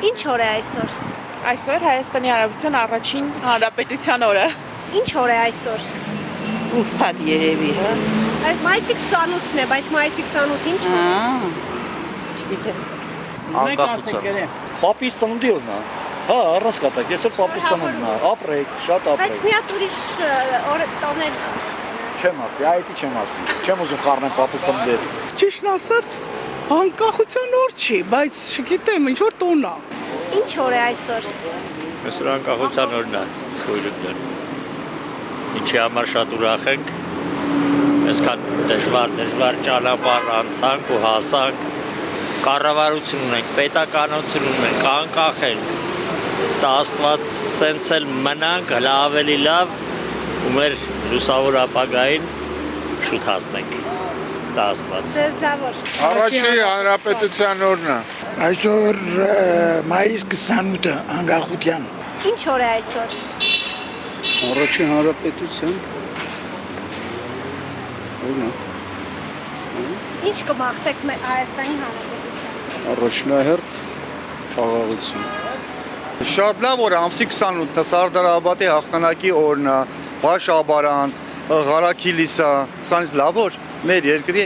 Ինչ օր է այսօր։ Այսօր Հայաստանի Հանրապետության առաջին հանրապետության օրը։ Ինչ օր է այսօր։ Ուրբաթ երևի, հա։ Այդ մայիսի 28-ն է, բայց մայիսի 28 ինչ օր է։ Չգիտեմ։ Անկախության։ Պապիս ծնունդի օրն է։ Հա, առանց կատակ, այսօր պապիս ծնունդն է։ Ապրեք, շատ Բայց ապրեք։ մի հատ ուրիշ օր տոնել։ Չեմ ասի, այդի չեմ ասի։ Չեմ ուզում խառնեմ պապուս ծնունդի հետ։ Ճիշտ ասած, անկախության օր չի, բայց չգիտեմ, ինչ որ տոն է։ Ինչ օր է այսօր։ Այսօր անկախության օրն է, քույրուտն։ Ինչի համար շատ ուրախ ենք։ Այսքան դժվար ճանապարհ անցանք ու հասանք։ Կառավարություն ունենք, պետականություն ունենք, անկախ ենք։ Դա Աստված սենց էլ մնանք, հլա ավելի լավ ու մեր լուսավոր ապագային շուտ հասնենք։ Դա Աստված։ Ձեզ լավ օր։ Առաջի հանրապետության օրն է։ Այսօր մայիս 28-ը անկախության։ Ինչ օր է այսօր։ Առաջի հանրապետության օրն է։ Ինչ կմաղթեք Հայաստանի Հանրապետության։ Առաջնահերթ խաղաղություն։ Շատ լավ օր է, ամսի 28-ը Սարդարաբադի հաղթանակի օրն է, Բաշաբարան, Ղարաքիլիսա, սրանից լավ օր, մեր երկրի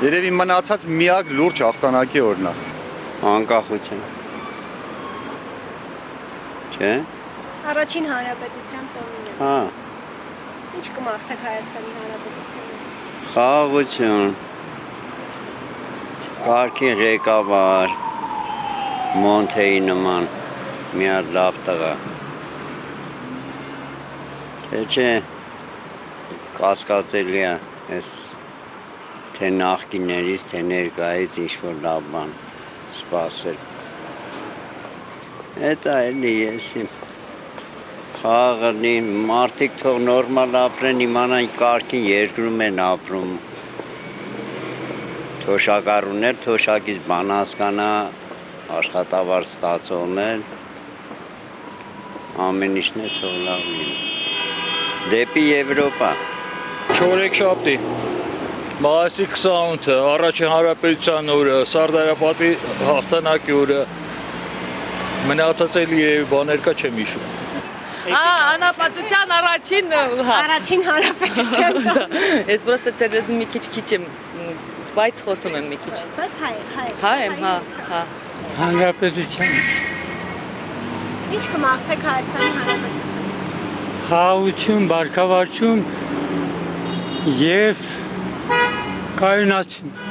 երևի մնացած միակ լուրջ հաղթանակի օրն է։ Անկախություն։ Չէ՞։ Առաջին Հանրապետության տոնն է։ Հա, Ինչ կմաղթեք Հայաստանի Հանրապետությունը։ խաղաղություն։ Կարգի ղեկավար, Մոնթեի նման մի հատ լավ տղա։ Չէ, կասկածելի է այս թե նախկիներից, թե ներկայից ինչ-որ լավ բան սպասել։ Էտա էլի եսիմ խաղաղնի, մարդիկ թող նորմալ ապրեն, իմանան կարգին երկրում են ապրում։ Թոշակառուներ, թոշակից բան հասկանա, աշխատավարձ ստացողներ, ամեն ինչն է թող լավ լինի։ Դեպի Եվրոպա։ Չորեքշաբթի, մայիսի 28-ը, առաջին հանրապետության օրը, Սարդարապատի հաղթանակի օրը, մնացած էլի բաներ կա չեմ հիշում։ Հանրապետության Առաջին Հանրապետության տոն։ Ես պրոստը ծերեզ մի քիչ եմ, բայց խոսում եմ մի քիչ։ Բայց հայ։ Հա եմ, հա։ Հանրապետության Ինչ կմաղթեք Հայաստանի Հանրապետության։ խաղաղություն, բարգավաճություն և կայունացում։